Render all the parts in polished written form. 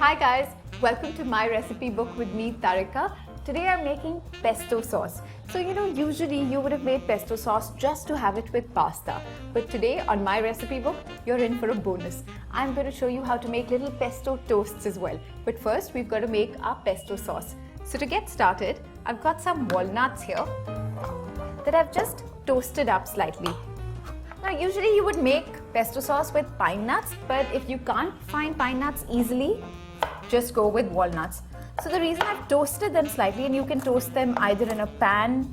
Hi guys, welcome to my recipe book with me, Tarika. Today I'm making pesto sauce. So usually you would have made pesto sauce just to have it with pasta. But today on my recipe book, you're in for a bonus. I'm going to show you how to make little pesto toasts as well. But first, we've got to make our pesto sauce. So to get started, I've got some walnuts here that I've just toasted up slightly. Now usually you would make pesto sauce with pine nuts, but if you can't find pine nuts easily, just go with walnuts. So the reason I've toasted them slightly, and you can toast them either in a pan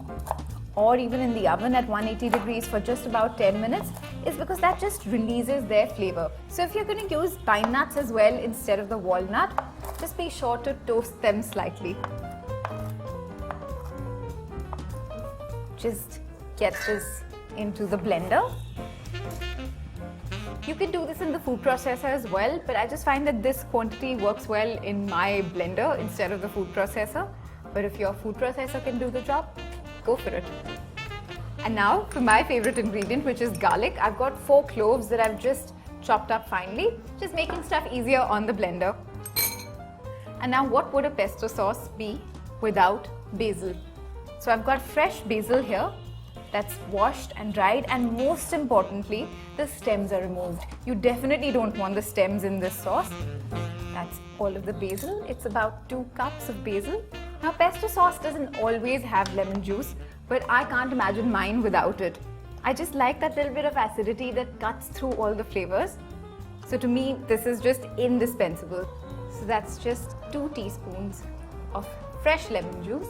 or even in the oven at 180 degrees for just about 10 minutes, is because that just releases their flavor. So if you're going to use pine nuts as well instead of the walnut, just be sure to toast them slightly. Just get this into the blender. You can do this in the food processor as well, but I just find that this quantity works well in my blender instead of the food processor. But if your food processor can do the job, go for it. And now for my favorite ingredient, which is garlic. I've got 4 cloves that I've just chopped up finely, just making stuff easier on the blender. And now what would a pesto sauce be without basil? So I've got fresh basil here. That's washed and dried, and most importantly, the stems are removed. You definitely don't want the stems in this sauce. That's all of the basil. It's about 2 cups of basil. Now pesto sauce doesn't always have lemon juice, but I can't imagine mine without it. I just like that little bit of acidity that cuts through all the flavors. So to me, this is just indispensable. So that's just 2 teaspoons of fresh lemon juice.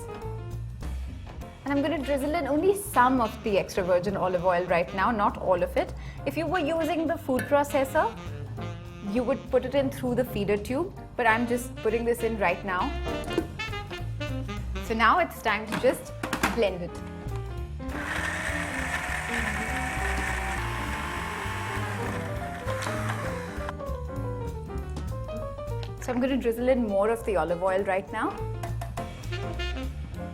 And I'm going to drizzle in only some of the extra virgin olive oil right now, not all of it. If you were using the food processor, you would put it in through the feeder tube, but I'm just putting this in right now. So now it's time to just blend it. So I'm going to drizzle in more of the olive oil right now.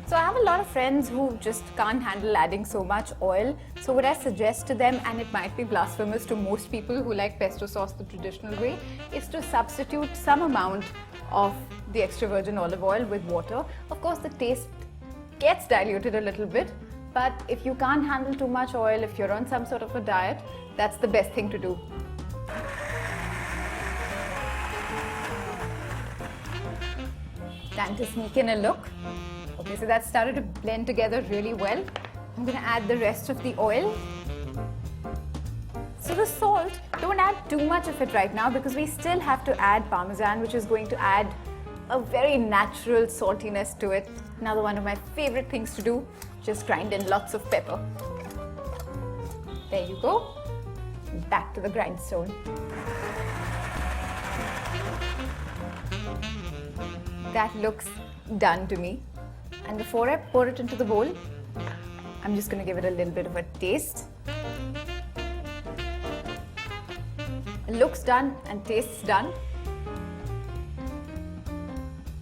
So I have a lot of friends who just can't handle adding so much oil. So what I suggest to them, and it might be blasphemous to most people who like pesto sauce the traditional way, is to substitute some amount of the extra virgin olive oil with water. Of course, the taste gets diluted a little bit, but if you can't handle too much oil, if you're on some sort of a diet, that's the best thing to do. Time to sneak in a look. Okay, so that started to blend together really well. I'm going to add the rest of the oil. So the salt, don't add too much of it right now because we still have to add Parmesan, which is going to add a very natural saltiness to it. Another one of my favorite things to do, just grind in lots of pepper. There you go. Back to the grindstone. That looks done to me. And before I pour it into the bowl, I'm just going to give it a little bit of a taste. It looks done and tastes done.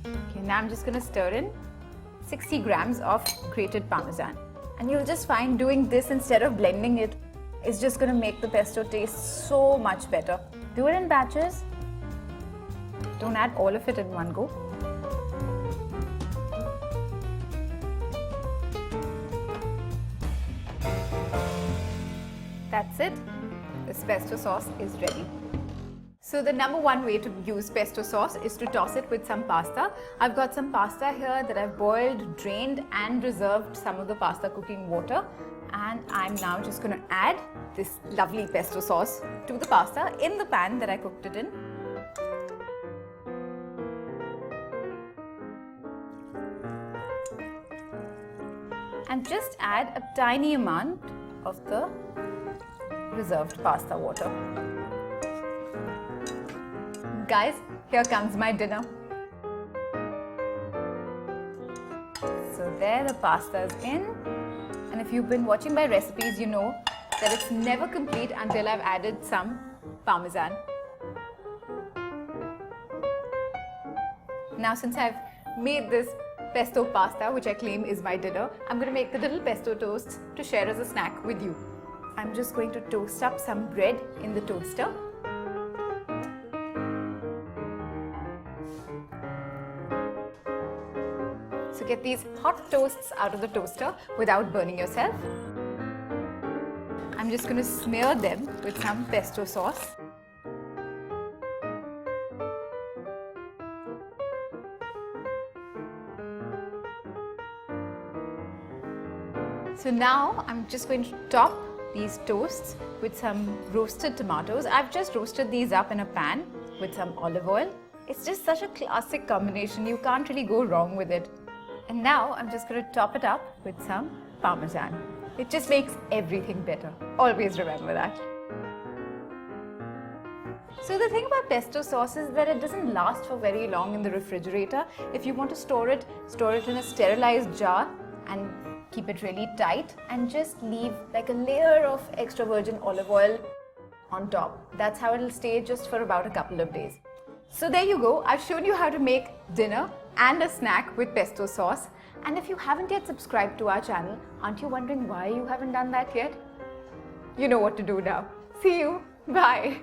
Okay, now I'm just going to stir in 60 grams of grated Parmesan. And you'll just find doing this instead of blending it is just going to make the pesto taste so much better. Do it in batches. Don't add all of it in one go. That's it. This pesto sauce is ready. So the number one way to use pesto sauce is to toss it with some pasta. I've got some pasta here that I've boiled, drained and reserved some of the pasta cooking water. And I'm now just going to add this lovely pesto sauce to the pasta in the pan that I cooked it in. And just add a tiny amount of the reserved pasta water. Guys, here comes my dinner. So there the pasta is in. And if you've been watching my recipes, you know that it's never complete until I've added some Parmesan. Now since I've made this pesto pasta, which I claim is my dinner, I'm going to make the little pesto toasts to share as a snack with you. I'm just going to toast up some bread in the toaster. So get these hot toasts out of the toaster without burning yourself. I'm just going to smear them with some pesto sauce. So now I'm just going to top these toasts with some roasted tomatoes. I've just roasted these up in a pan with some olive oil. It's just such a classic combination. You can't really go wrong with it. And now I'm just going to top it up with some Parmesan. It just makes everything better. Always remember that. So the thing about pesto sauce is that it doesn't last for very long in the refrigerator. If you want to store it in a sterilized jar and keep it really tight and just leave like a layer of extra virgin olive oil on top. That's how it'll stay just for about a couple of days. So there you go. I've shown you how to make dinner and a snack with pesto sauce. And if you haven't yet subscribed to our channel, aren't you wondering why you haven't done that yet? You know what to do now. See you. Bye.